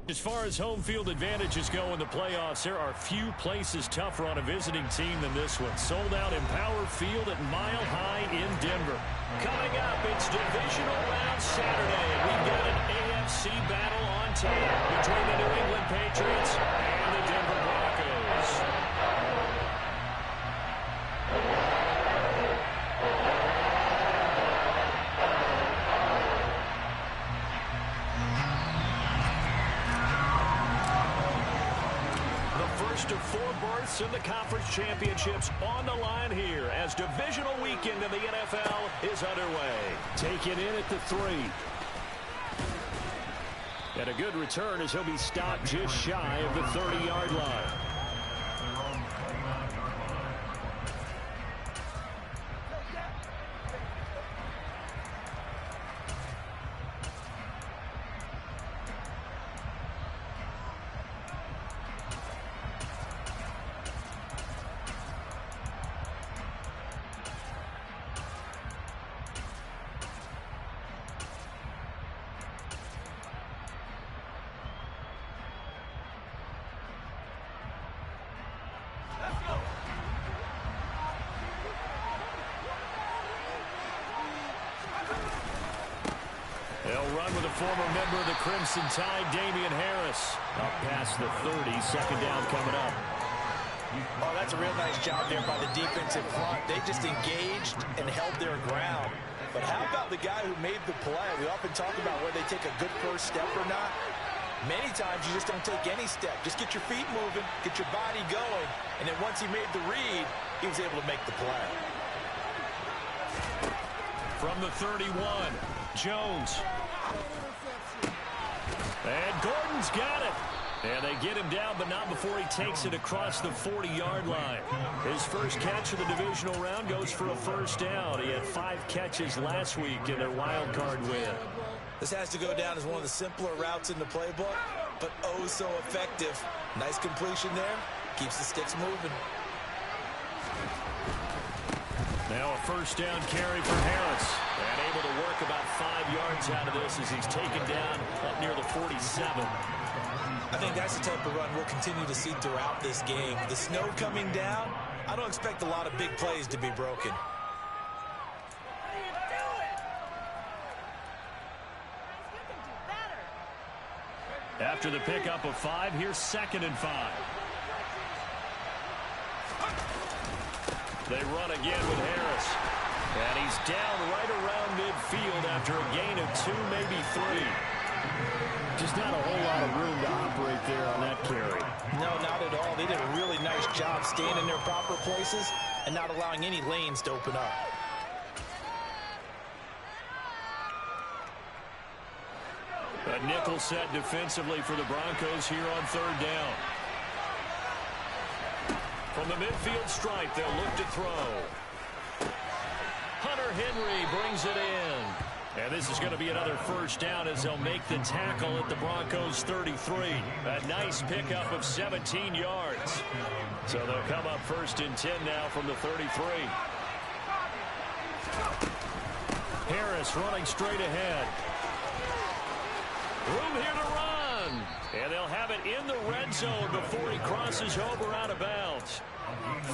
As far as home field advantages go in the playoffs, there are few places tougher on a visiting team than this one. Sold out in Power Field at Mile High in Denver. Coming up, it's Divisional Round Saturday. We've got an AFC battle on tap between the New England Patriots and the Denver Broncos. First of 4 berths in the conference championships on the line here as divisional weekend in the NFL is underway. Taken in at the 3. And a good return as he'll be stopped just shy of the 30-yard line. They'll run with a former member of the Crimson Tide, Damian Harris. Up past the 30, second down coming up. Oh, that's a real nice job there by the defensive front. They just engaged and held their ground. But how about the guy who made the play? We often talk about whether they take a good first step or not. Many times you just don't take any step. Just get your feet moving, get your body going, and then once he made the read, he was able to make the play. From the 31, Jones. And Gordon's got it. And they get him down, but not before he takes it across the 40-yard line. His first catch of the divisional round goes for a first down. He had 5 catches last week in their wild card win. This has to go down as one of the simpler routes in the playbook, but oh so effective. Nice completion there. Keeps the sticks moving. Now a first down carry for Harris. And able to work about 5 yards out of this as he's taken down up near the 47. I think that's the type of run we'll continue to see throughout this game. The snow coming down, I don't expect a lot of big plays to be broken. After the pickup of 5, here's 2nd and 5. They run again with Harris. And he's down right around midfield after a gain of 2, maybe 3. Just not a whole lot of room to operate there on that carry. No, not at all. They did a really nice job staying in their proper places and not allowing any lanes to open up. A nickel set defensively for the Broncos here on 3rd down. From the midfield stripe, they'll look to throw. Hunter Henry brings it in. And this is going to be another first down as they'll make the tackle at the Broncos 33. A nice pickup of 17 yards. So they'll come up 1st and 10 now from the 33. Harris running straight ahead. Room here to run. And they'll have it in the red zone before he crosses over out of bounds.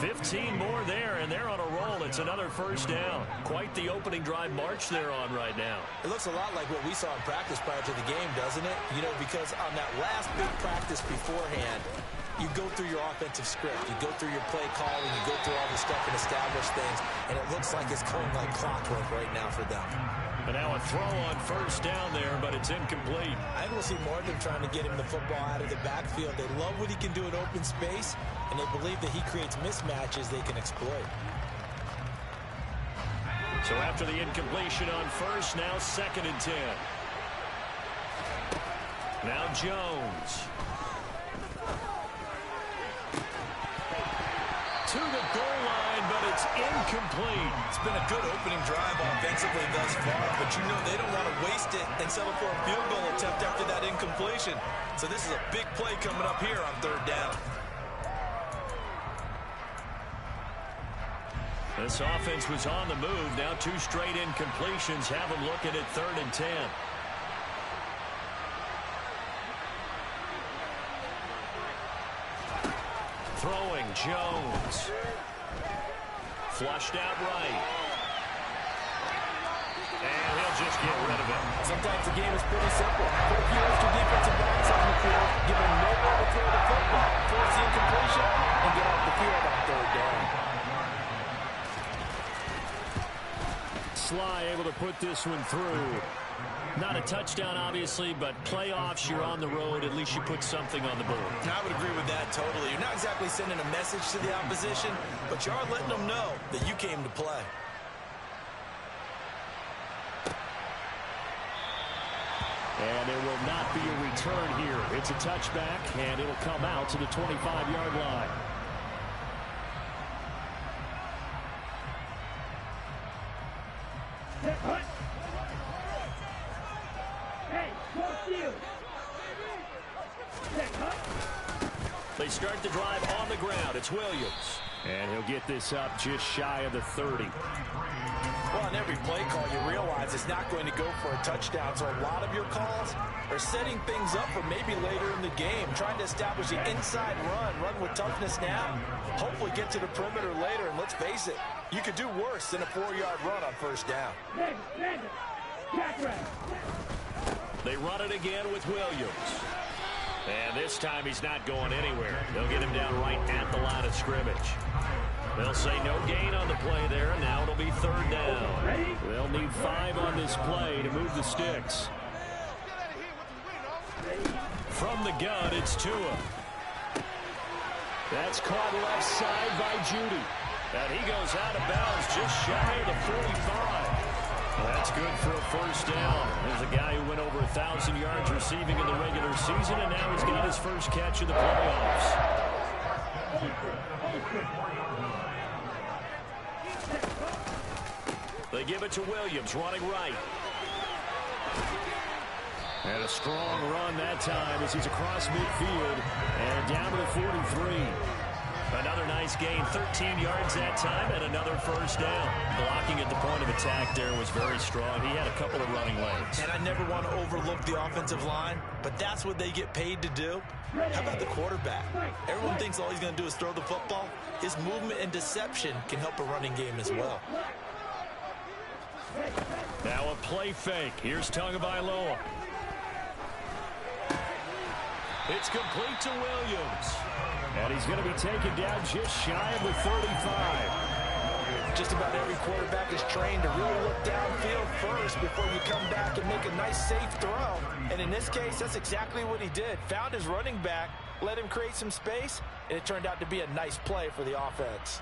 15 more there, and they're on a roll. It's another first down. Quite the opening drive march they're on right now. It looks a lot like what we saw in practice prior to the game, doesn't it? You know, because on that last big practice beforehand, you go through your offensive script. You go through your play calling. You go through all the stuff and establish things, and it looks like it's going like clockwork right now for them. And now a throw on first down there, but it's incomplete. I think we'll see more of them trying to get him the football out of the backfield. They love what he can do in open space, and they believe that he creates mismatches they can exploit. So after the incompletion on first, now 2nd and 10. Now Jones. To the goal line, but it's incomplete. It's been a good opening drive offensively thus far, but you know they don't want to waste it and settle for a field goal attempt after that incompletion. So this is a big play coming up here on 3rd down. This offense was on the move. Now 2 straight incompletions have them looking at 3rd and 10. Jones. Flushed out right. And he'll just get rid of it. Sometimes the game is pretty simple. Put a few extra defensive backs on the field, give them nowhere to throw the football, force the incompletion, and get off the field on third down. Sly able to put this one through. Not a touchdown, obviously, but playoffs, you're on the road. At least you put something on the board. I would agree with that totally. You're not exactly sending a message to the opposition, but you are letting them know that you came to play. And there will not be a return here. It's a touchback, and it'll come out to the 25-yard line. They start the drive on the ground. It's Williams. And he'll get this up just shy of the 30. Well, on every play call, you realize it's not going to go for a touchdown. So a lot of your calls are setting things up for maybe later in the game, trying to establish the inside run with toughness now, hopefully get to the perimeter later. And let's face it, you could do worse than a 4-yard run on first down. They run it again with Williams. And this time he's not going anywhere. They'll get him down right at the line of scrimmage. They'll say no gain on the play there, and now it'll be third down. They'll need 5 on this play to move the sticks. From the gun, it's Tua. That's caught left side by Judy. And he goes out of bounds just shy of the 45. That's good for a first down. There's a guy who went over 1,000 yards receiving in the regular season, and now he's got his first catch of the playoffs. They give it to Williams, running right. And a strong run that time as he's across midfield and down to the 43. Another nice gain, 13 yards that time, and another first down. Blocking at the point of attack there was very strong. He had a couple of running lanes. And I never want to overlook the offensive line, but that's what they get paid to do. How about the quarterback? Everyone thinks all he's going to do is throw the football. His movement and deception can help a running game as well. Now a play fake. Here's Tagovailoa. It's complete to Williams. And he's going to be taken down just shy of the 35. Just about every quarterback is trained to really look downfield first before you come back and make a nice, safe throw. And in this case, that's exactly what he did. Found his running back, let him create some space, and it turned out to be a nice play for the offense.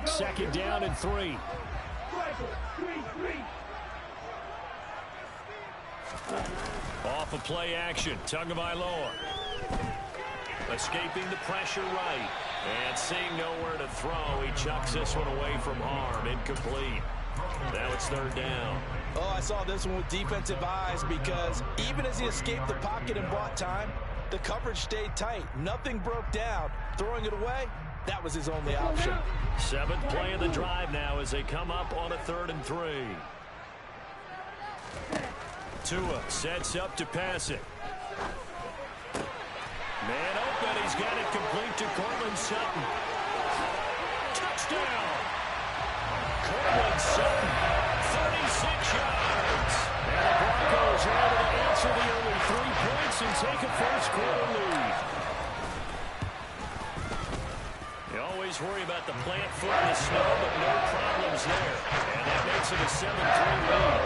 Second down and 3. Off of play action, Tagovailoa. Escaping the pressure right. And seeing nowhere to throw, he chucks this one away from harm. Incomplete. Now it's third down. Oh, I saw this one with defensive eyes because even as he escaped the pocket and bought time, the coverage stayed tight. Nothing broke down. Throwing it away, that was his only option. 7th play of the drive now as they come up on a 3rd and 3. Tua sets up to pass it. Man open, he's got it complete to Cortland Sutton. Touchdown! Cortland Sutton, 36 yards. And the Broncos are able to answer the early 3 points and take a first-quarter lead. You always worry about the plant foot in the snow, but no problems there. And that makes it a 7-3 lead.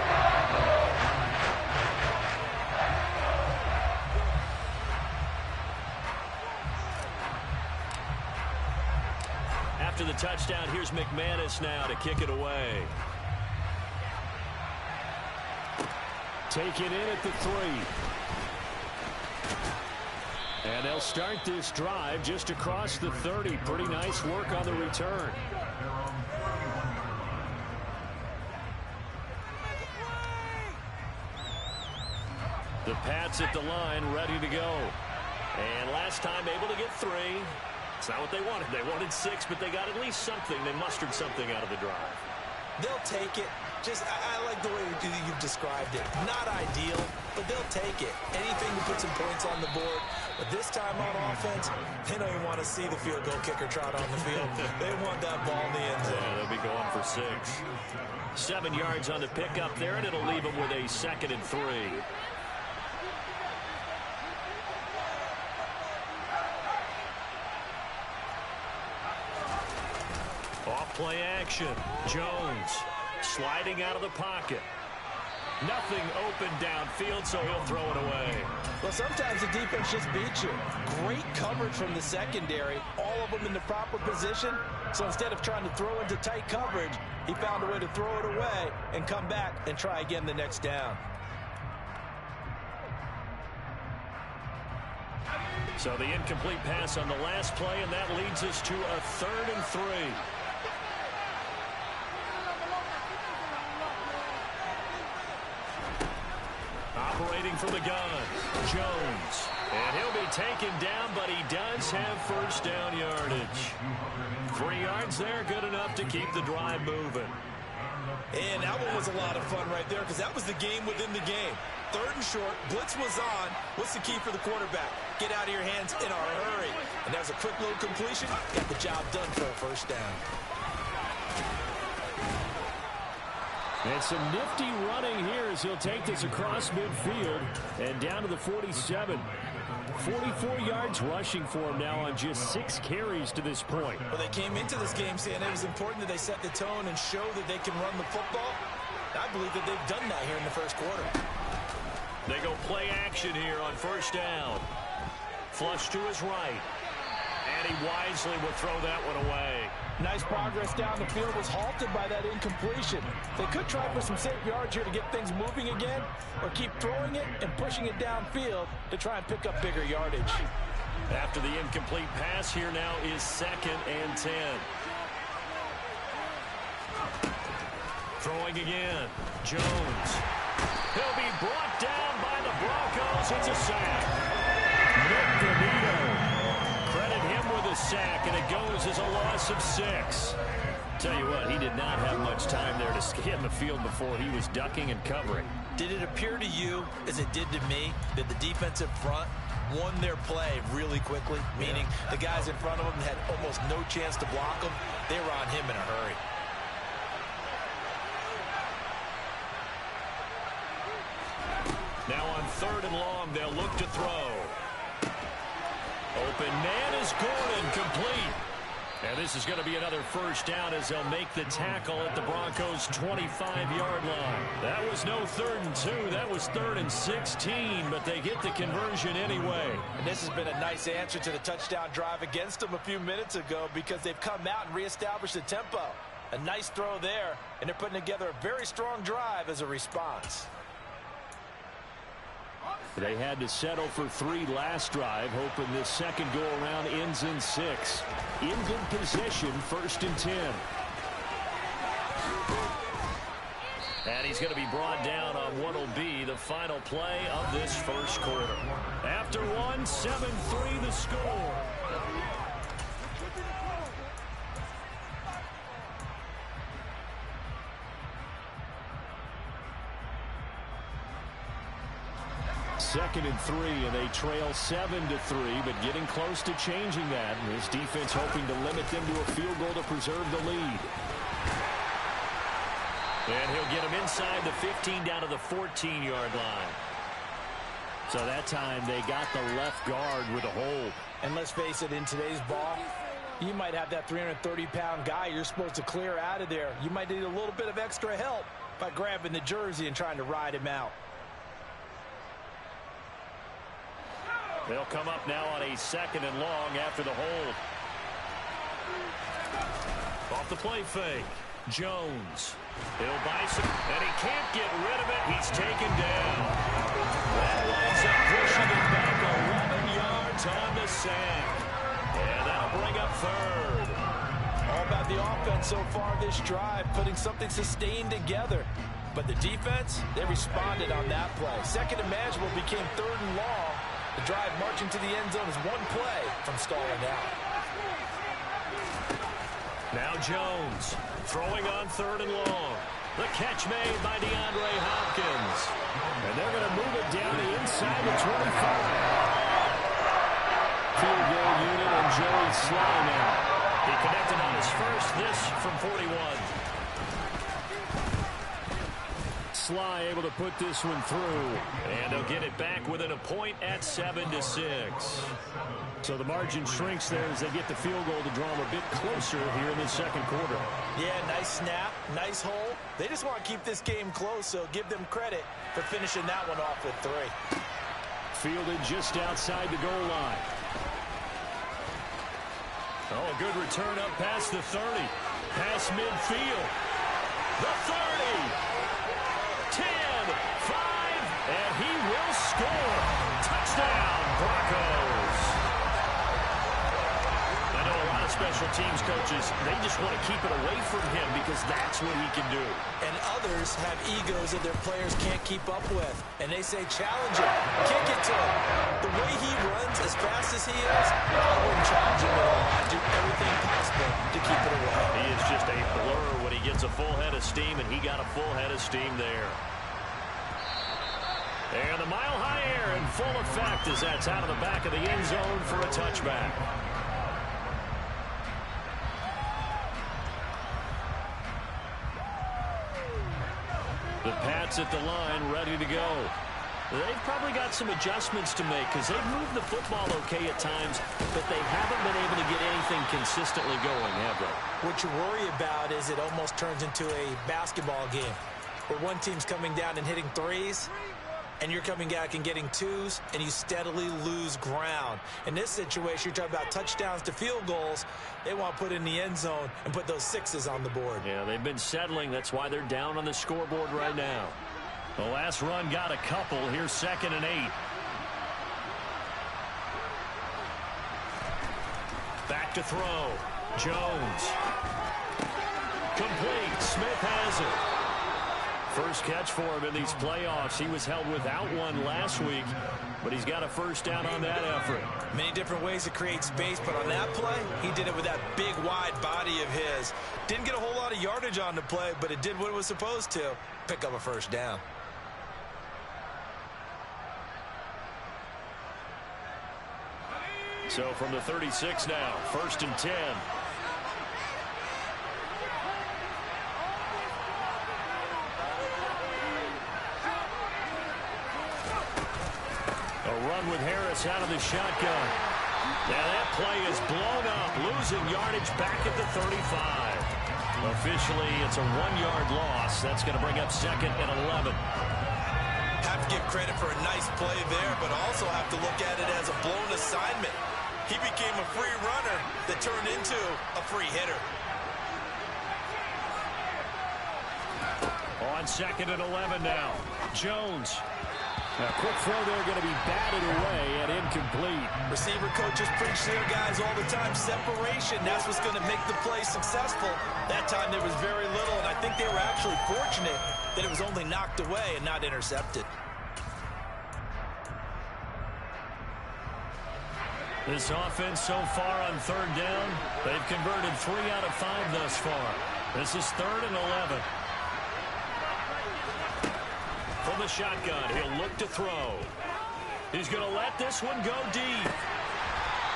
After the touchdown, here's McManus now to kick it away. Taken in at the 3. And they'll start this drive just across the 30. Pretty nice work on the return. The Pats at the line, ready to go. And last time able to get 3. It's not what they wanted. They wanted 6, but they got at least something. They mustered something out of the drive. They'll take it. I like the way you've described it. Not ideal, but they'll take it. Anything to put some points on the board. But this time on offense, they don't even want to see the field goal kicker trot on the field. They want that ball in the end zone. Yeah, they'll be going for 6. 7 yards on the pickup there, and it'll leave them with a 2nd and 3. Off play action. Jones sliding out of the pocket. Nothing open downfield, so he'll throw it away. Well, sometimes the defense just beats you. Great coverage from the secondary, all of them in the proper position. So instead of trying to throw into tight coverage, he found a way to throw it away and come back and try again the next down. So the incomplete pass on the last play, and that leads us to a 3rd and 3. Operating from the gun, Jones. And he'll be taken down, but he does have first down yardage. 3 yards there, good enough to keep the drive moving. And that one was a lot of fun right there because that was the game within the game. 3rd and short, blitz was on. What's the key for the quarterback? Get out of your hands in a hurry. And there's a quick little completion. Got the job done for a first down. And some nifty running here as he'll take this across midfield and down to the 47. 44 yards rushing for him now on just 6 carries to this point. Well, they came into this game saying it was important that they set the tone and show that they can run the football. I believe that they've done that here in the first quarter. They go play action here on first down. Flush to his right. And he wisely will throw that one away. Nice progress down the field, was halted by that incompletion. They could try for some safe yards here to get things moving again, or keep throwing it and pushing it downfield to try and pick up bigger yardage. After the incomplete pass, here now is 2nd and 10. Throwing again. Jones. He'll be brought down by the Broncos. It's a sack. Nick DeVito. Credit him with a sack, and it goes as a loss of 6. Tell you what, he did not have much time there to scan the field before he was ducking and covering. Did it appear to you, as it did to me, that the defensive front won their play really quickly? Meaning the guys in front of them had almost no chance to block them. They were on him in a hurry. Now on 3rd and long, they'll look to throw. Open man is Gordon, complete. And this is going to be another first down as they'll make the tackle at the Broncos' 25-yard line. That was no 3rd and 2. That was 3rd and 16, but they get the conversion anyway. And this has been a nice answer to the touchdown drive against them a few minutes ago because they've come out and reestablished the tempo. A nice throw there, and they're putting together a very strong drive as a response. They had to settle for 3 last drive, hoping this second go-around ends in 6. In good position, 1st and 10. And he's going to be brought down on what will be the final play of this first quarter. After 1, 7-3 the score. Second and 3, and they trail 7-3, but getting close to changing that. And this defense hoping to limit them to a field goal to preserve the lead. And he'll get him inside the 15 down to the 14-yard line. So that time they got the left guard with a hold. And let's face it, in today's ball, you might have that 330-pound guy you're supposed to clear out of there. You might need a little bit of extra help by grabbing the jersey and trying to ride him out. They'll come up now on a 2nd and long after the hold. Off the play fake. Jones. He'll bison, and he can't get rid of it. He's taken down. That winds up pushing it back 11 yards on the sack. And that'll bring up 3rd. All about the offense so far this drive, putting something sustained together. But the defense, they responded on that play. 2nd and manageable became 3rd and long. The drive marching to the end zone is 1 play from stalling out. Now Jones throwing on 3rd and long. The catch made by DeAndre Hopkins. And they're going to move it down the inside the 25. Field goal unit and Joey Sly now. He connected on his first, this from 41. Sly able to put this one through. And they'll get it back within a point at 7-6. So the margin shrinks there as they get the field goal to draw them a bit closer here in the second quarter. Yeah, nice snap, nice hole. They just want to keep this game close, so give them credit for finishing that one off with 3. Fielded just outside the goal line. Oh, a good return up past the 30. Past midfield. The 30. 10, 5, and he will score. Touchdown, Broncos. I know a lot of special teams coaches, they just want to keep it away from him because that's what he can do. And others have egos that their players can't keep up with. And they say, challenge him, kick it to him. The way he runs as fast as he is, I wouldn't challenge him at all. I'd do everything possible to keep it away. He is just a blur when he gets a full head of steam, and he got a full head of steam there. And the mile-high air in full effect as that's out of the back of the end zone for a touchback. The Pats at the line ready to go. They've probably got some adjustments to make because they've moved the football okay at times, but they haven't been able to get anything consistently going, have they? What you worry about is it almost turns into a basketball game where one team's coming down and hitting 3s, and you're coming back and getting 2s, and you steadily lose ground. In this situation, you're talking about touchdowns to field goals. They want to put in the end zone and put those 6s on the board. Yeah, they've been settling. That's why they're down on the scoreboard right now. The last run got a couple. Here's 2nd and 8. Back to throw. Jones. Complete. Smith has it. First catch for him in these playoffs. He was held without one last week, but he's got a first down on that effort. Many different ways to create space, but on that play, he did it with that big, wide body of his. Didn't get a whole lot of yardage on the play, but it did what it was supposed to. Pick up a first down. So from the 36 now, 1st and 10. Run with Harris out of the shotgun. Now that play is blown up, losing yardage back at the 35. Officially, it's a 1-yard loss. That's going to bring up 2nd and 11. Have to give credit for a nice play there, but also have to look at it as a blown assignment. He became a free runner that turned into a free hitter. On 2nd and 11 now. Jones. A quick throw there going to be batted away and incomplete. Receiver coaches preach to their guys all the time. Separation, that's what's going to make the play successful. That time there was very little, and I think they were actually fortunate that it was only knocked away and not intercepted. This offense so far on 3rd down, they've converted 3 out of 5 thus far. This is 3rd and 11. From the shotgun, he'll look to throw. He's going to let this one go deep.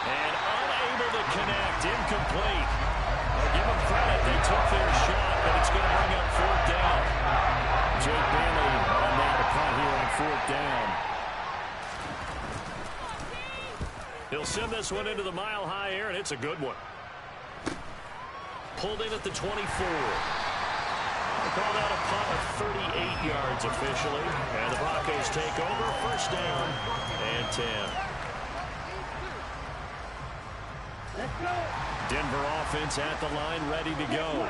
And unable to connect, incomplete. I'll give them credit, they took their shot, but it's going to bring up 4th down. Jake Bailey on that punt here on 4th down. He'll send this one into the mile-high air, and it's a good one. Pulled in at the 24. Called out a punt of 38 yards officially. And the Broncos take over. 1st down and 10. Denver offense at the line, ready to go.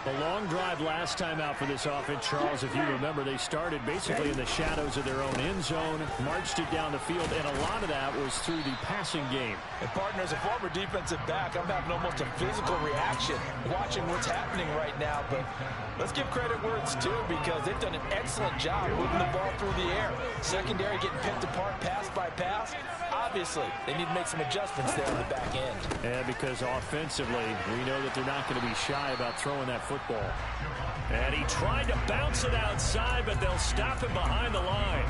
A long drive last time out for this offense, Charles. If you remember, they started basically in the shadows of their own end zone, marched it down the field, and a lot of that was through the passing game. And partner, as a former defensive back, I'm having almost a physical reaction watching what's happening right now. But let's give credit where it's due, because they've done an excellent job moving the ball through the air. Secondary getting picked apart pass by pass. Obviously, they need to make some adjustments there on the back end. Yeah, because offensively, we know that they're not going to be shy about throwing that football. And he tried to bounce it outside, but they'll stop him behind the line.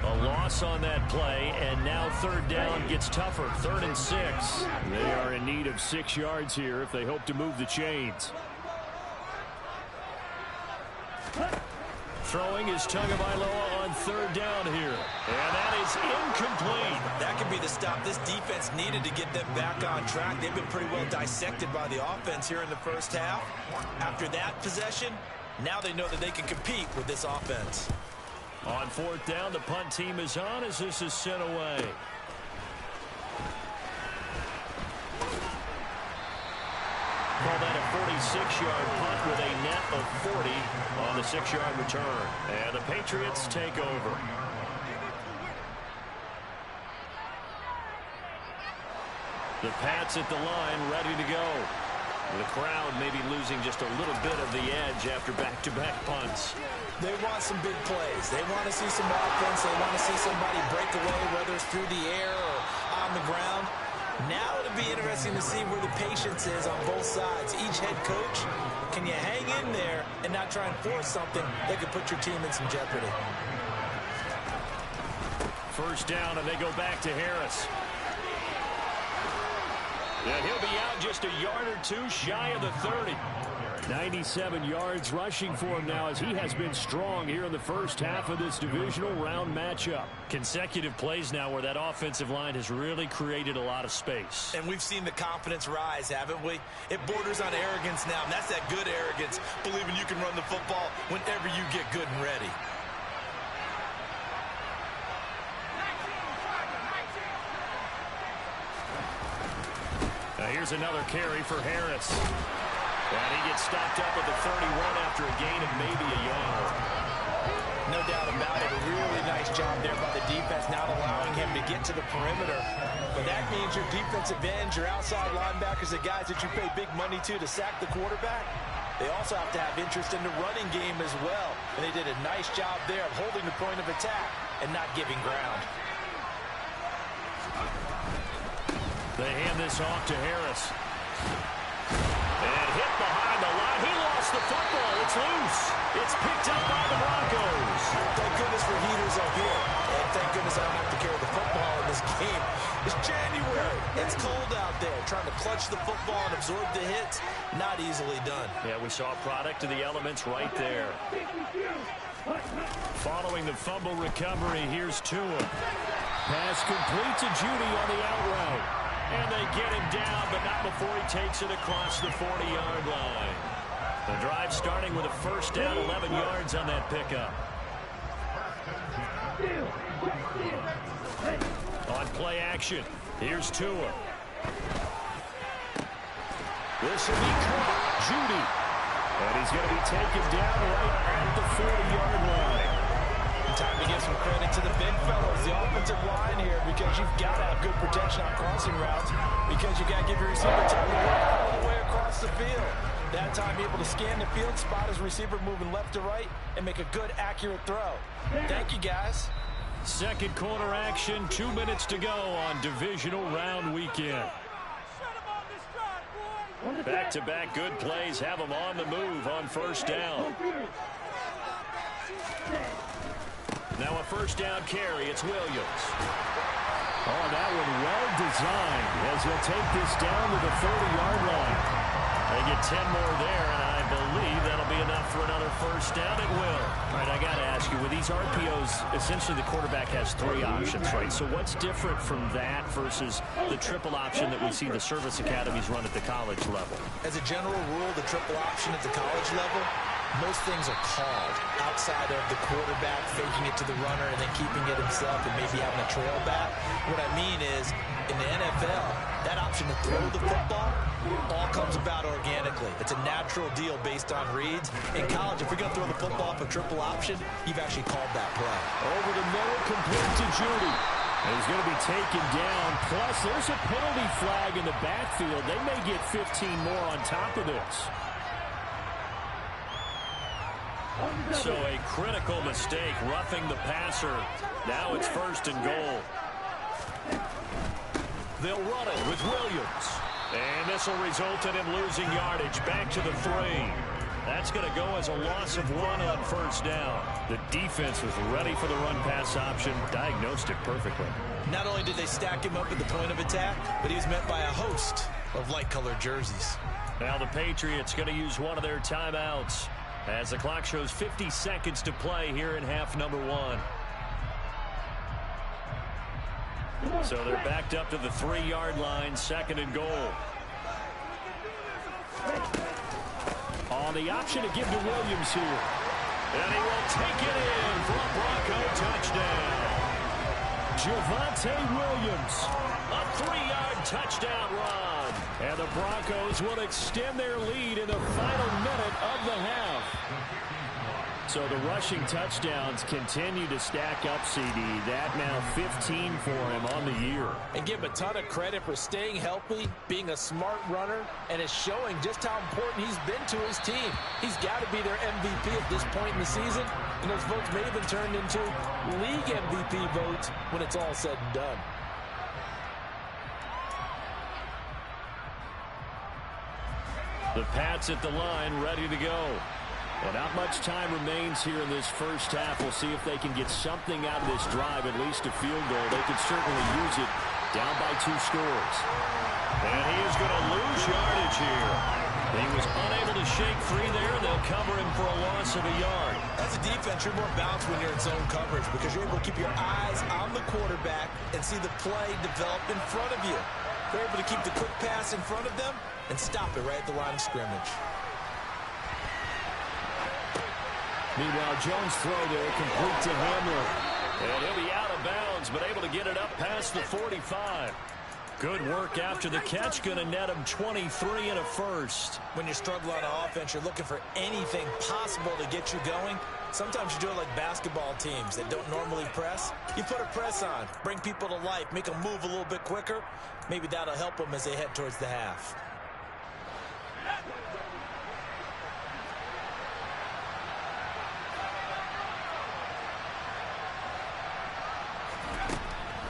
A loss on that play, and now third down gets tougher. 3rd and 6. They are in need of 6 yards here if they hope to move the chains. Throwing is Tagovailoa on 3rd down here. And that is incomplete. That could be the stop this defense needed to get them back on track. They've been pretty well dissected by the offense here in the first half. After that possession, now they know that they can compete with this offense. On 4th down, the punt team is on as this is sent away. Call that a 46-yard punt with a net of 40 on the 6-yard return. And the Patriots take over. The Pats at the line, ready to go. The crowd may be losing just a little bit of the edge after back-to-back punts. They want some big plays. They want to see some offense. They want to see somebody break away, whether it's through the air or on the ground. Now it'll be interesting to see where the patience is on both sides. Each head coach, can you hang in there and not try and force something that could put your team in some jeopardy? First down, and they go back to Harris. And he'll be out just a yard or two shy of the 30. 97 yards rushing for him now as he has been strong here in the first half of this divisional round matchup. Consecutive plays now where that offensive line has really created a lot of space. And we've seen the confidence rise, haven't we? It borders on arrogance now, and that's that good arrogance, believing you can run the football whenever you get good and ready. Now here's another carry for Harris. And he gets stopped up at the 31 after a gain of maybe a yard. No doubt about it. A really nice job there by the defense, not allowing him to get to the perimeter. But that means your defensive ends, your outside linebackers, the guys that you pay big money to sack the quarterback, they also have to have interest in the running game as well. And they did a nice job there of holding the point of attack and not giving ground. They hand this off to Harris. And hit behind the line. He lost the football. It's loose. It's picked up by the Broncos. Thank goodness for heaters up here. And thank goodness I don't have to carry the football in this game. It's January. It's cold out there. Trying to clutch the football and absorb the hits, not easily done. Yeah, we saw a product of the elements right there. Following the fumble recovery, here's Tua. Pass complete to Judy on the out route. And they get him down, but not before he takes it across the 40-yard line. The drive starting with a first down, 11 yards on that pickup. On play action, here's Tua. This will be caught. Judy. And he's going to be taken down right at the 40-yard line. Time to give some credit to the big fellas, the offensive line here, because you've got to have good protection on crossing routes, because you got to give your receiver time to work all the way across the field. That time able to scan the field, spot his receiver moving left to right, and make a good, accurate throw. Thank you, guys. Second quarter action, 2 minutes to go on divisional round weekend. Back-to-back good plays have them on the move on first down. Now a first down carry. It's Williams. Oh, that one well designed as he'll take this down to the 30-yard line. They get 10 more there, and I believe that'll be enough for another first down. It will. All right, I got to ask you, with these RPOs, essentially the quarterback has 3 options, right? So what's different from that versus the triple option that we see the service academies run at the college level? As a general rule, the triple option at the college level, most things are called outside of the quarterback faking it to the runner and then keeping it himself and maybe having a trail back. What I mean is, in the NFL, that option to throw the football all comes about organically. It's a natural deal based on reads. In college, if you're going to throw the football for triple option, you've actually called that play. Over the middle, complete to Judy. And he's going to be taken down. Plus, there's a penalty flag in the backfield. They may get 15 more on top of this. So a critical mistake, roughing the passer. Now it's first and goal. They'll run it with Williams. And this will result in him losing yardage back to the 3. That's going to go as a loss of 1 on first down. The defense was ready for the run-pass option, diagnosed it perfectly. Not only did they stack him up at the point of attack, but he was met by a host of light-colored jerseys. Now the Patriots going to use one of their timeouts as the clock shows 50 seconds to play here in half number 1. So they're backed up to the 3-yard line, 2nd and goal. On the option to give to Williams here. And he will take it in for a Bronco touchdown. Javonte Williams, a 3-yard touchdown run. And the Broncos will extend their lead in the final minute of the half. So the rushing touchdowns continue to stack up, CD. That now 15 for him on the year. And give him a ton of credit for staying healthy, being a smart runner, and is showing just how important he's been to his team. He's got to be their MVP at this point in the season, and those votes may have been turned into league MVP votes when it's all said and done. The Pats at the line, ready to go. Well, not much time remains here in this first half. We'll see if they can get something out of this drive, at least a field goal. They could certainly use it down by 2 scores. And he is going to lose yardage here. He was unable to shake free there. They'll cover him for a loss of a yard. As a defense, you're more balanced when you're in zone coverage because you're able to keep your eyes on the quarterback and see the play develop in front of you. They're able to keep the quick pass in front of them and stop it right at the line of scrimmage. Meanwhile, Jones' throw there complete to Hamler. And he'll be out of bounds, but able to get it up past the 45. Good work after the catch. Going to net him 23 and a first. When you struggle on offense, you're looking for anything possible to get you going. Sometimes you do it like basketball teams that don't normally press. You put a press on, bring people to life, make them move a little bit quicker. Maybe that'll help them as they head towards the half.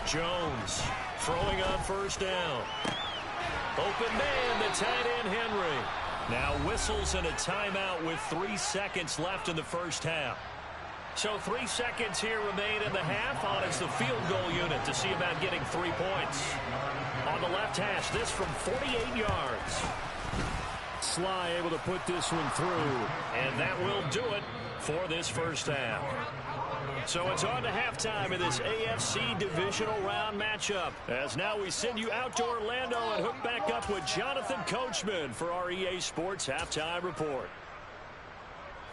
Jones throwing on first down. Open man, the tight end Henry. Now whistles and a timeout with 3 seconds left in the first half. So 3 seconds here remain in the half. On is the field goal unit to see about getting 3 points. On the left hash, this from 48 yards. Sly able to put this one through. And that will do it for this first half. So it's on to halftime in this AFC divisional round matchup. As now we send you out to Orlando and hook back up with Jonathan Coachman for our EA Sports Halftime Report.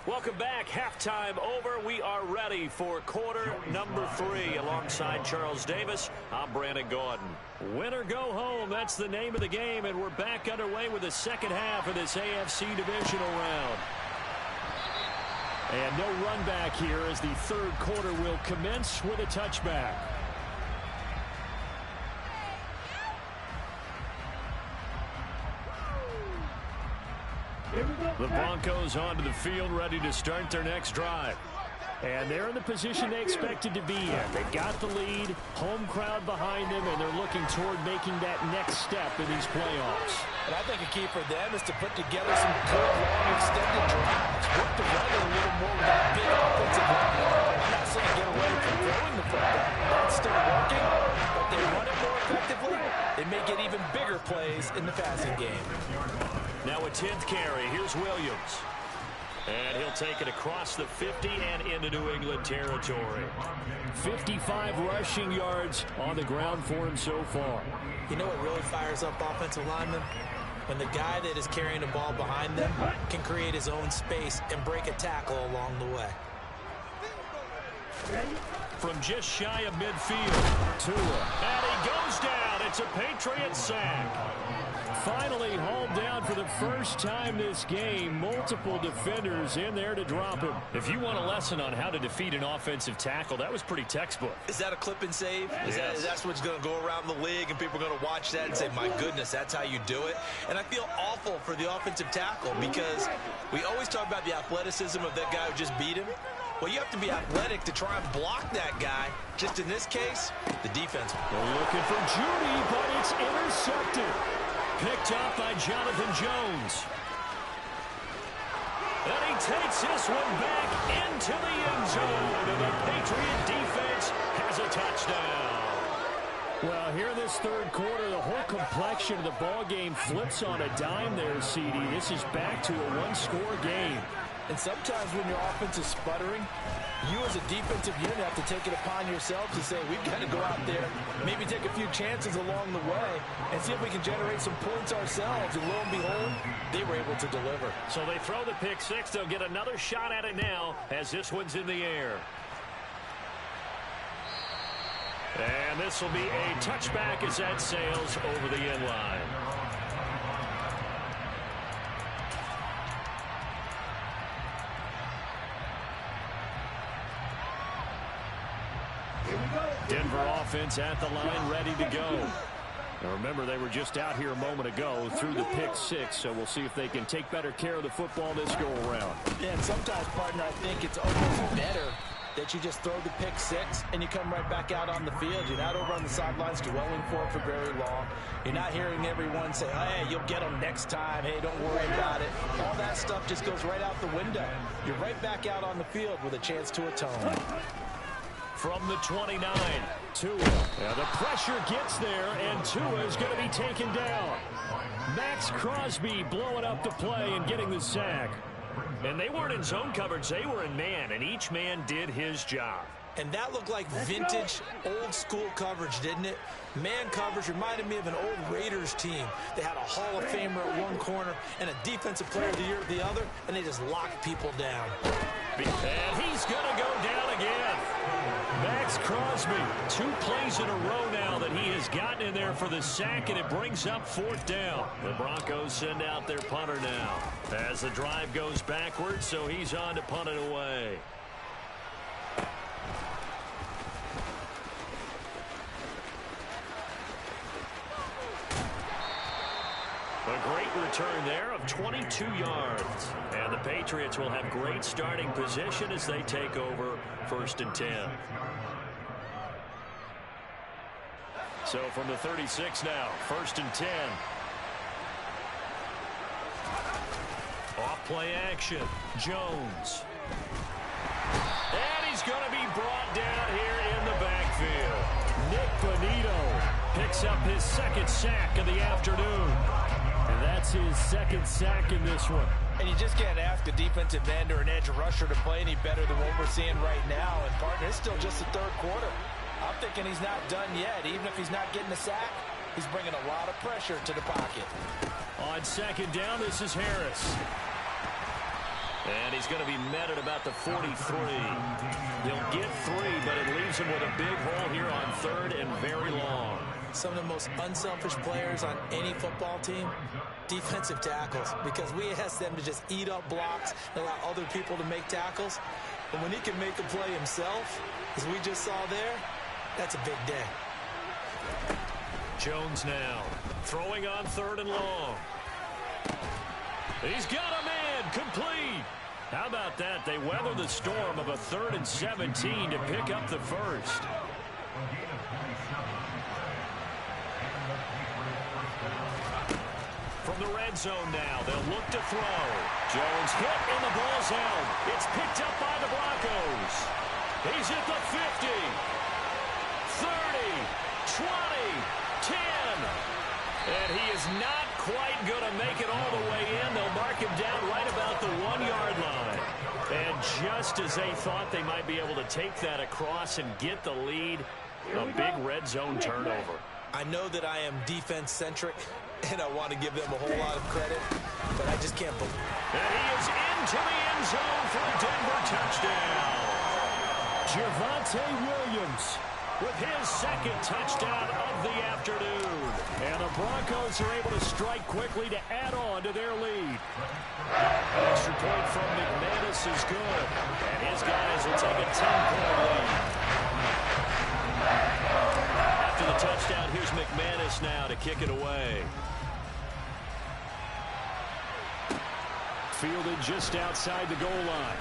Welcome back. Halftime over. We are ready for quarter number 3. Alongside Charles Davis, I'm Brandon Gaudin. Win or go home, that's the name of the game, and we're back underway with the second half of this AFC divisional round. And no run back here as the third quarter will commence with a touchback. The Broncos onto the field, ready to start their next drive. And they're in the position they expected to be in. They got the lead, home crowd behind them, and they're looking toward making that next step in these playoffs. And I think a key for them is to put together some good, long, extended drives. Work the weather a little more with that big offensive line. I'm not saying get away from throwing the football. That's still working, but they run it more effectively. They may get even bigger plays in the passing game. Now a 10th carry. Here's Williams. And he'll take it across the 50 and into New England territory. 55 rushing yards on the ground for him so far. You know what really fires up offensive linemen? When the guy that is carrying the ball behind them can create his own space and break a tackle along the way. From just shy of midfield, Tua. And he goes down. It's a Patriot sack. Finally hauled down for the first time this game. Multiple defenders in there to drop him. If you want a lesson on how to defeat an offensive tackle, that was pretty textbook. Is that a clip and save? Yes. That's what's going to go around the league, and people are going to watch that and say, my goodness, that's how you do it. And I feel awful for the offensive tackle because we always talk about the athleticism of that guy who just beat him. Well, you have to be athletic to try and block that guy. Just in this case, the defense. They're looking for Judy, but it's intercepted. Picked up by Jonathan Jones. And he takes this one back into the end zone. And the Patriot defense has a touchdown. Well, here in this third quarter, the whole complexion of the ball game flips on a dime there, CD. This is back to a one-score game. And sometimes when your offense is sputtering, you as a defensive unit have to take it upon yourselves to say, we've got to go out there, maybe take a few chances along the way, and see if we can generate some points ourselves. And lo and behold, they were able to deliver. So they throw the pick six. They'll get another shot at it now as this one's in the air. And this will be a touchback as that sails over the end line. Denver offense at the line, ready to go. Now remember, they were just out here a moment ago through the pick six, so we'll see if they can take better care of the football this go-around. Yeah, and sometimes, partner, I think it's almost better that you just throw the pick six and you come right back out on the field. You're not over on the sidelines dwelling for it for very long. You're not hearing everyone say, hey, you'll get them next time. Hey, don't worry about it. All that stuff just goes right out the window. You're right back out on the field with a chance to atone. From the 29, Tua. Yeah, the pressure gets there, and Tua is going to be taken down. Max Crosby blowing up the play and getting the sack. And they weren't in zone coverage. They were in man, and each man did his job. And that looked like vintage, old-school coverage, didn't it? Man coverage reminded me of an old Raiders team. They had a Hall of Famer at one corner and a Defensive Player of the Year at the other, and they just locked people down. And he's going to go down again. Max Crosby, 2 plays in a row now that he has gotten in there for the sack, and it brings up 4th down. The Broncos send out their punter now as the drive goes backwards, so he's on to punt it away. A great return there of 22 yards. And the Patriots will have great starting position as they take over 1st and 10. So from the 36 now, 1st and 10. Off play action, Jones. And he's going to be brought down here in the backfield. Nick Bonito picks up his 2nd sack of the afternoon. And that's his 2nd sack in this one. And you just can't ask a defensive end or an edge rusher to play any better than what we're seeing right now. And, partner, it's still just the 3rd quarter. I'm thinking he's not done yet. Even if he's not getting a sack, he's bringing a lot of pressure to the pocket. On 2nd down, this is Harris. And he's going to be met at about the 43. He'll get 3, but it leaves him with a big hole here on 3rd and very long. Some of the most unselfish players on any football team, defensive tackles, because we ask them to just eat up blocks and allow other people to make tackles. But when he can make a play himself, as we just saw there, that's a big day. Jones now throwing on 3rd and long. He's got a man complete. How about that? They weather the storm of a 3rd and 17 to pick up the 1st. From the red zone now, they'll look to throw. Jones hit and the ball's out. It's picked up by the Broncos. He's at the 50, 30, 20, 10. And he is not quite going to make it all the way in. They'll mark him down right about the 1-yard line. And just as they thought they might be able to take that across and get the lead, a big red zone turnover. I know that I am defense-centric, and I want to give them a whole lot of credit, but I just can't believe it. And he is into the end zone for a Denver touchdown. Javonte Williams with his 2nd touchdown of the afternoon. And the Broncos are able to strike quickly to add on to their lead. Extra point from McManus is good. And his guys will take a 10-point lead. After the touchdown, here's McManus now to kick it away. Fielded just outside the goal line.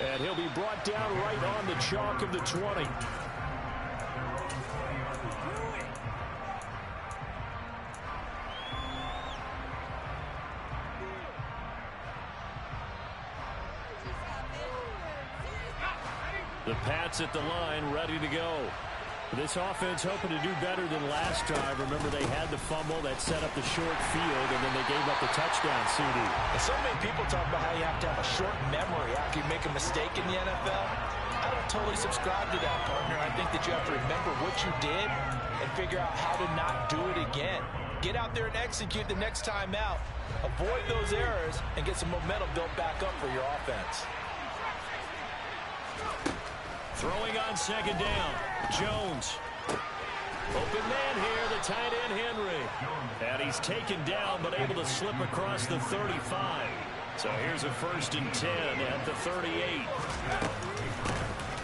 And he'll be brought down right on the chalk of the 20. The Pats at the line, ready to go. This offense hoping to do better than last drive. Remember, they had the fumble that set up the short field, and then they gave up the touchdown, CD. And so many people talk about how you have to have a short memory after you make a mistake in the NFL. I don't totally subscribe to that, partner. I think that you have to remember what you did and figure out how to not do it again. Get out there and execute the next time out. Avoid those errors and get some momentum built back up for your offense. Throwing on second down, Jones. Open man here, the tight end Henry. And he's taken down, but able to slip across the 35. So here's a 1st and 10 at the 38.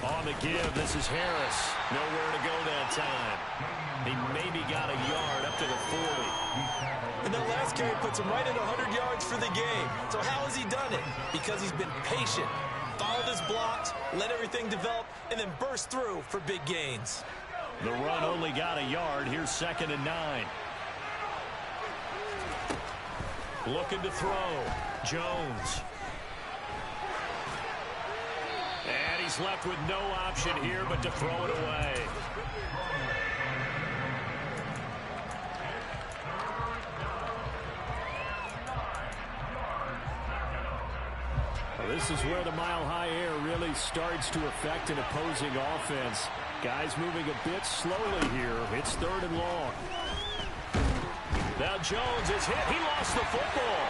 On the give, this is Harris. Nowhere to go that time. He maybe got a yard up to the 40. And that last carry puts him right at 100 yards for the game. So how has he done it? Because he's been patient. Followed his blocks, let everything develop, and then burst through for big gains. The run only got a yard. Here's 2nd and 9. Looking to throw. Jones. And he's left with no option here but to throw it away. This is where the mile-high air really starts to affect an opposing offense. Guys moving a bit slowly here. It's 3rd and long. Now Jones is hit. He lost the football.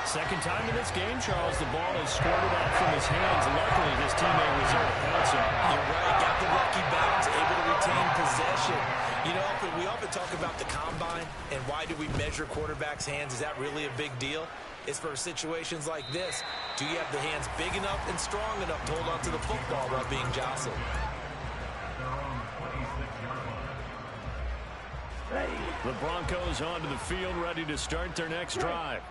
Second time in this game, Charles, the ball is squirted out from his hands. Luckily, his teammate was there to pounce him. You're right. Got the lucky bounce, able to retain possession. You know, we often talk about the combine and why do we measure quarterbacks' hands. Is that really a big deal? It's for situations like this. Do you have the hands big enough and strong enough to hold on to the football while being jostled? The Broncos onto the field, ready to start their next drive.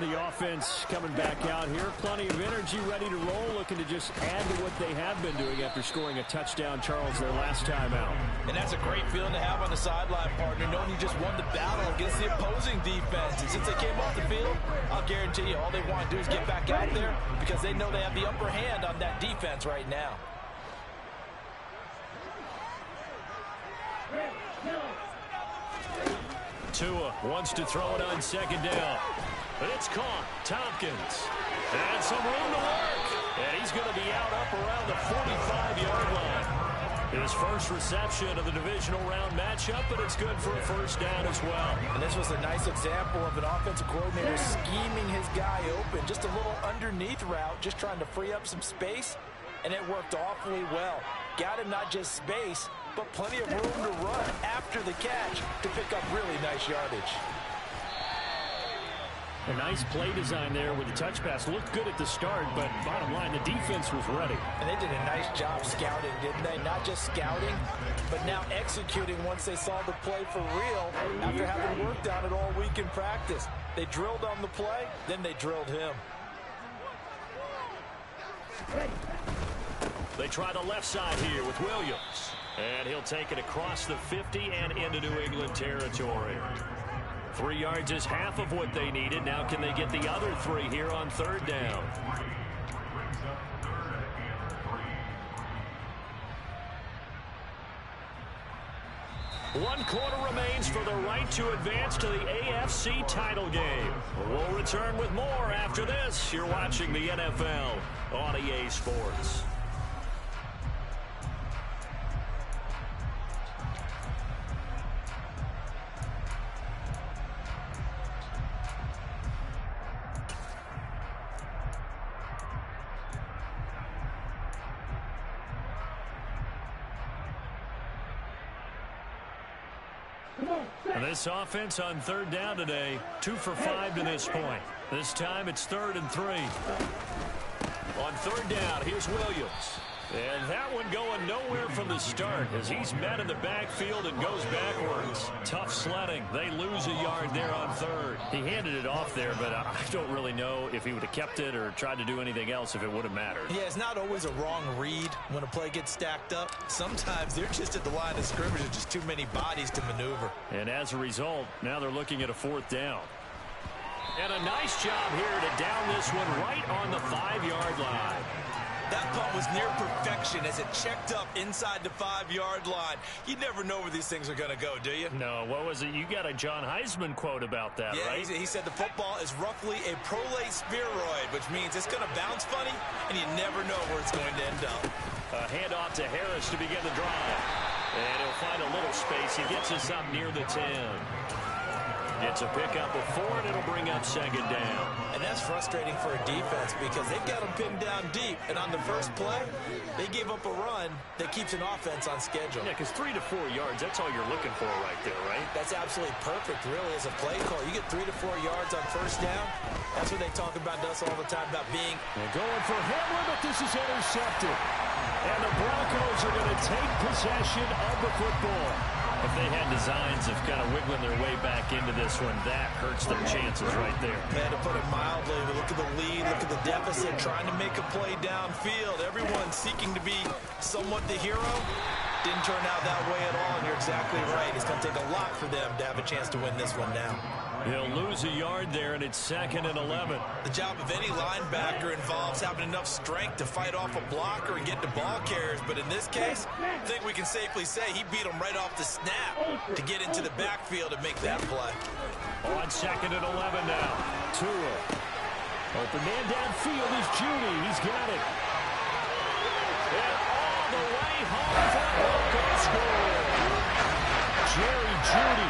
The offense coming back out here. Plenty of energy, ready to roll, looking to just add to what they have been doing after scoring a touchdown, Charles, their last time out. And that's a great feeling to have on the sideline, partner, knowing you just won the battle against the opposing defense. And since they came off the field, I'll guarantee you all they want to do is get back out there because they know they have the upper hand on that defense right now. Tua wants to throw it on second down. It's caught. Tompkins. And some room to work. And he's going to be out up around the 45-yard line. His first reception of the divisional round matchup, but it's good for a 1st down as well. And this was a nice example of an offensive coordinator scheming his guy open. Just a little underneath route, just trying to free up some space. And it worked awfully well. Got him not just space, but plenty of room to run after the catch to pick up really nice yardage. A nice play design there with the touch pass. Looked good at the start, but bottom line, the defense was ready. And they did a nice job scouting, didn't they? Not just scouting, but now executing once they saw the play for real after having worked on it all week in practice. They drilled on the play, then they drilled him. They try the left side here with Williams. And he'll take it across the 50 and into New England territory. 3 yards is half of what they needed. Now can they get the other 3 here on 3rd down? One quarter remains for the right to advance to the AFC title game. We'll return with more after this. You're watching the NFL on EA Sports. And this offense on 3rd down today, 2 for 5 to this point. This time it's 3rd and 3. On 3rd down, here's Williams. And that one going nowhere from the start as he's met in the backfield and goes backwards. Tough sledding. They lose a yard there on 3rd. He handed it off there, but I don't really know if he would have kept it or tried to do anything else if it would have mattered. Yeah, it's not always a wrong read when a play gets stacked up. Sometimes they're just at the line of scrimmage with just too many bodies to maneuver. And as a result, now they're looking at a 4th down. And a nice job here to down this one right on the 5-yard line. That punt was near perfection as it checked up inside the 5-yard line. You never know where these things are going to go, do you? No, what was it? You got a John Heisman quote about that, yeah, right? He said the football is roughly a prolate spheroid, which means it's going to bounce funny, and you never know where it's going to end up. A handoff to Harris to begin the drive. And he'll find a little space. He gets us up near the 10. It's a pickup of 4, and it'll bring up second down. And that's frustrating for a defense because they've got them pinned down deep. And on the first play, they gave up a run that keeps an offense on schedule. Yeah, because 3 to 4 yards, that's all you're looking for right there, right? That's absolutely perfect, really, as a play call. You get 3 to 4 yards on first down. That's what they talk about to us all the time, about being... They're going for Hamler, but this is intercepted. And the Broncos are going to take possession of the football. If they had designs of kind of wiggling their way back into this one, that hurts their chances right there. Man, to put it mildly, look at the lead, look at the deficit, trying to make a play downfield. Everyone seeking to be somewhat the hero. Didn't turn out that way at all, and you're exactly right. It's going to take a lot for them to have a chance to win this one now. He'll lose a yard there, and it's 2nd and 11. The job of any linebacker involves having enough strength to fight off a blocker and get to ball carriers. But in this case, I think we can safely say he beat him right off the snap to get into the backfield and make that play. On 2nd and 11 now. Tua. Open man downfield is Judy. He's got it. And all the way home for the Broncos score. Jerry Judy,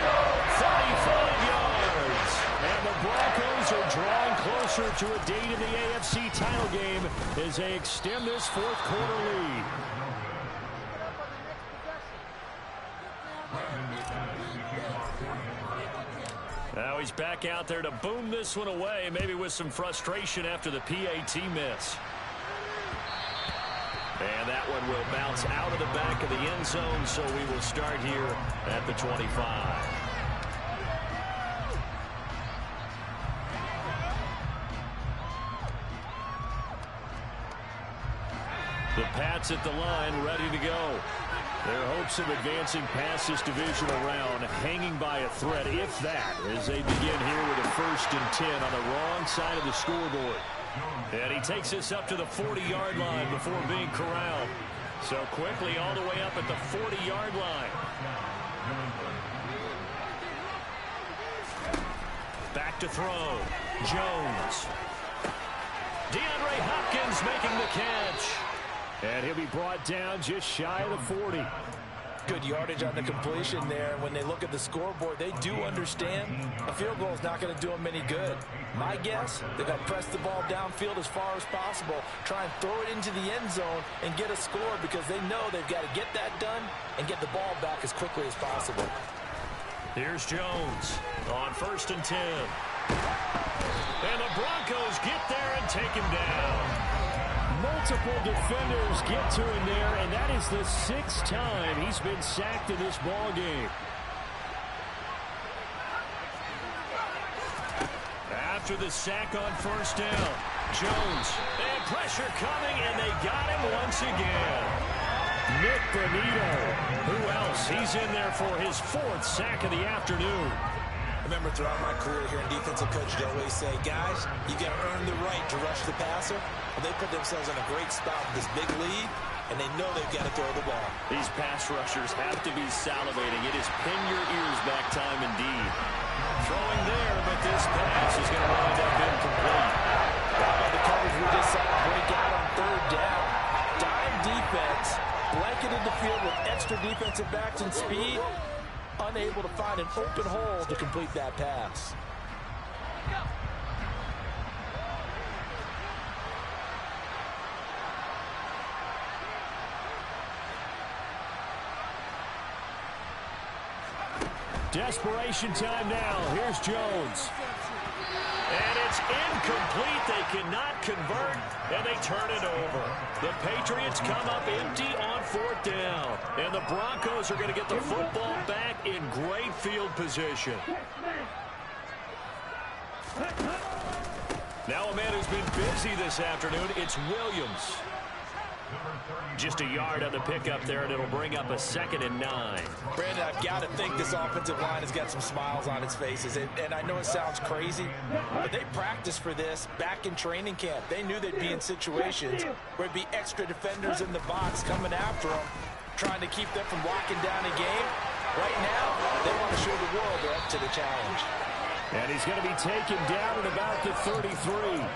35 yards. And the Broncos are drawing closer to a date in the AFC title game as they extend this 4th quarter lead. Now he's back out there to boom this one away, maybe with some frustration after the PAT miss. And that one will bounce out of the back of the end zone, so we will start here at the 25. The Pats at the line, ready to go. Their hopes of advancing past this divisional round hanging by a thread, if that, as they begin here with a 1st and 10 on the wrong side of the scoreboard. And he takes us up to the 40-yard line before being corralled. So quickly all the way up at the 40-yard line. Back to throw. Jones. DeAndre Hopkins making the catch. And he'll be brought down just shy of the 40. Good yardage on the completion there. When they look at the scoreboard, they do understand a field goal is not going to do them any good. My guess, they're going to press the ball downfield as far as possible, try and throw it into the end zone and get a score because they know they've got to get that done and get the ball back as quickly as possible. Here's Jones on 1st and 10. And the Broncos get there and take him down. Multiple defenders get to him there, and that is the 6th time he's been sacked in this ball game. After the sack on 1st down, Jones, and pressure coming, and they got him once again. Nick Bonito, who else? He's in there for his 4th sack of the afternoon. Remember, throughout my career here in defensive coach, they always say, guys, you got to earn the right to rush the passer. Well, they put themselves in a great spot with this big lead, and they know they've got to throw the ball. These pass rushers have to be salivating. It is pin your ears back time indeed. Throwing there, but this pass is going to wind up incomplete. How about the coverage we just saw break out on 3rd down? Dime defense, blanketed the field with extra defensive backs and speed. Unable to find an open hole to complete that pass. Desperation time now. Here's Jones. And it's incomplete. They cannot convert, and they turn it over. The Patriots come up empty on 4th down. And the Broncos are going to get the football back in great field position. Now a man who's been busy this afternoon, it's Williams. Just a yard on the pickup there, and it'll bring up a 2nd and 9. Brandon, I've got to think this offensive line has got some smiles on its faces. And I know it sounds crazy, but they practiced for this back in training camp. They knew they'd be in situations where there'd be extra defenders in the box coming after them, trying to keep them from locking down a game. Right now, they want to show the world they're up to the challenge. And he's going to be taken down at about the 33.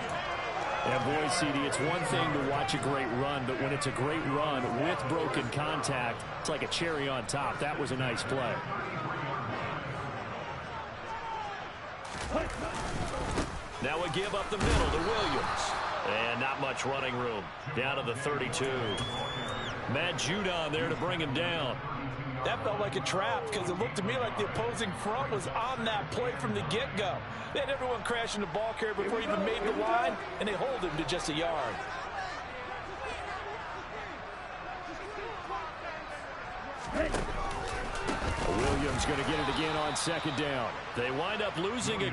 And boy, CD, it's one thing to watch a great run, but when it's a great run with broken contact, it's like a cherry on top. That was a nice play. Now we give up the middle to Williams. And not much running room. Down to the 32. Matt Judon there to bring him down. That felt like a trap because it looked to me like the opposing front was on that play from the get-go. They had everyone crashing the ball carrier before he even made the line, and they hold him to just a yard. Williams going to get it again on 2nd down. They wind up losing it.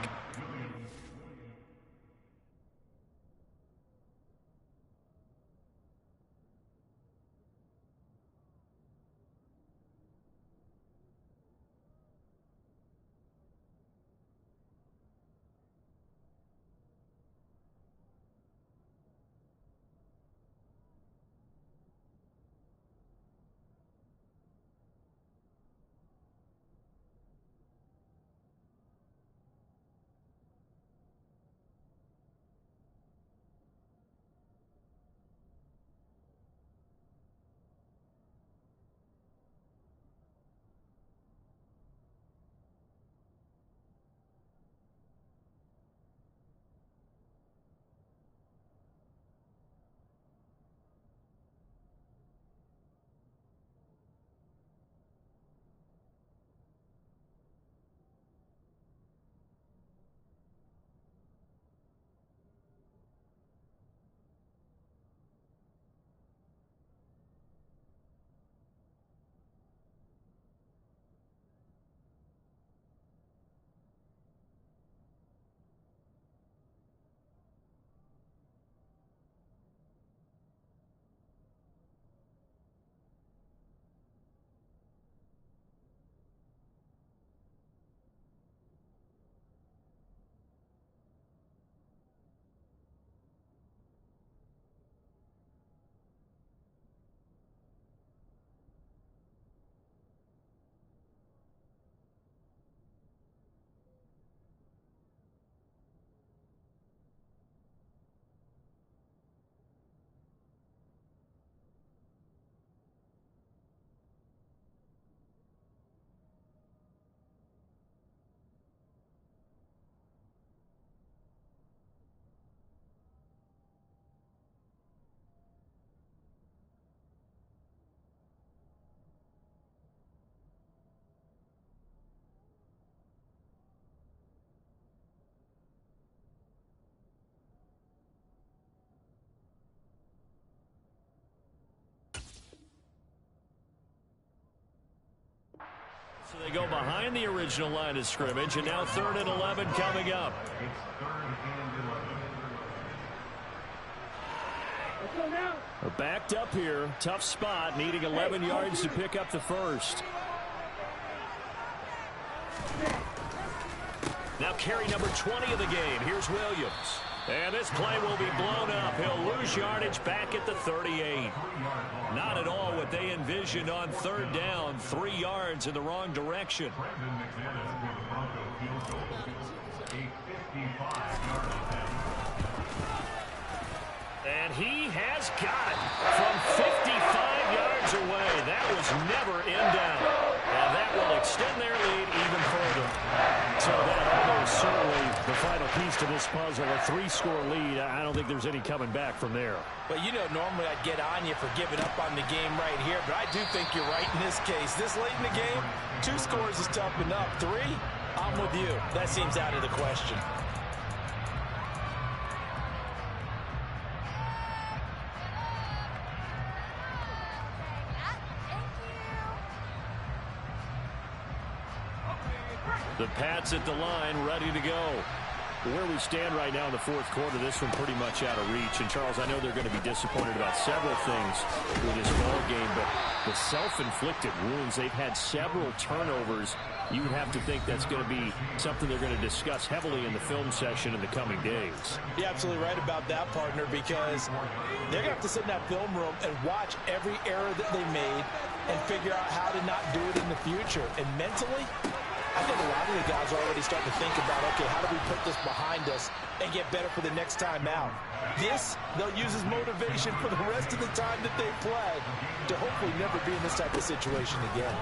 So they go behind the original line of scrimmage, and now 3rd and 11 coming up. They're backed up here. Tough spot, needing 11 yards to pick up the first. Now carry number 20 of the game. Here's Williams. And this play will be blown up. He'll lose yardage back at the 38. Not at all what they envisioned on 3rd down. 3 yards in the wrong direction. And he has got it from 55 yards away. That was never in doubt. And that will extend their lead even further. So that almost certainly the final piece to this puzzle. A 3-score lead. I don't think there's any coming back from there. Well, you know, normally I'd get on you for giving up on the game right here, but I do think you're right in this case. This late in the game, 2 scores is tough enough. 3, I'm with you. That seems out of the question. The Pats at the line, ready to go. Where we stand right now in the fourth quarter, this one pretty much out of reach. And, Charles, I know they're going to be disappointed about several things with this ball game, but the self-inflicted wounds, they've had several turnovers. You would have to think that's going to be something they're going to discuss heavily in the film session in the coming days. You're absolutely right about that, partner, because they're going to have to sit in that film room and watch every error that they made and figure out how to not do it in the future. And mentally, I think a lot of the guys are already starting to think about, okay, how do we put this behind us and get better for the next time out? This, they'll use as motivation for the rest of the time that they play to hopefully never be in this type of situation again.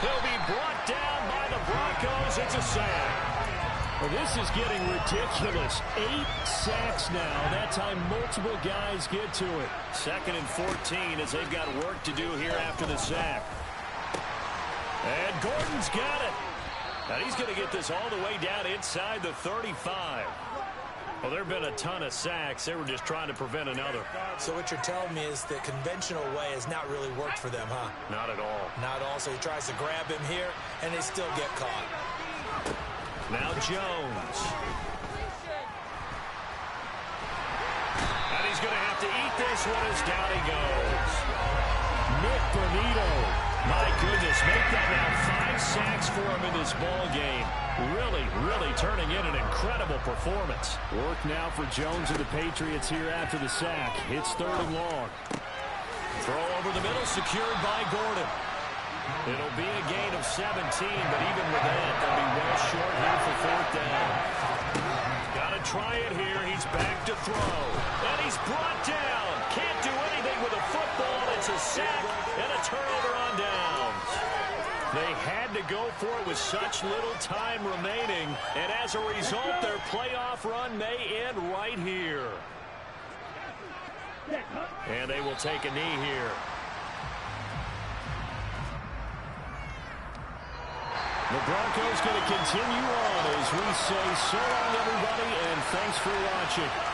He'll be brought down by the Broncos. It's a sack. Well, this is getting ridiculous. 8 sacks now. That time multiple guys get to it. 2nd and 14 as they've got work to do here after the sack. And Gordon's got it. Now he's going to get this all the way down inside the 35. Well, there have been a ton of sacks. They were just trying to prevent another. So what you're telling me is the conventional way has not really worked for them, huh? Not at all. Not at all. So he tries to grab him here, and they still get caught. Now Jones. And he's going to have to eat this one as down he goes. Nick Bonito. My goodness, make that now 5 sacks for him in this ball game. Really turning in an incredible performance. Work now for Jones and the Patriots here after the sack. It's 3rd and long. Throw over the middle, secured by Gordon. It'll be a gain of 17, but even with that, they'll be well short here for 4th down. Got to try it here. He's back to throw. And he's brought down. Can't do anything with a football. It's a sack and a turnover on downs. They had to go for it with such little time remaining, and as a result, their playoff run may end right here. And they will take a knee here. The Broncos going to continue on as we say so long, everybody, and thanks for watching.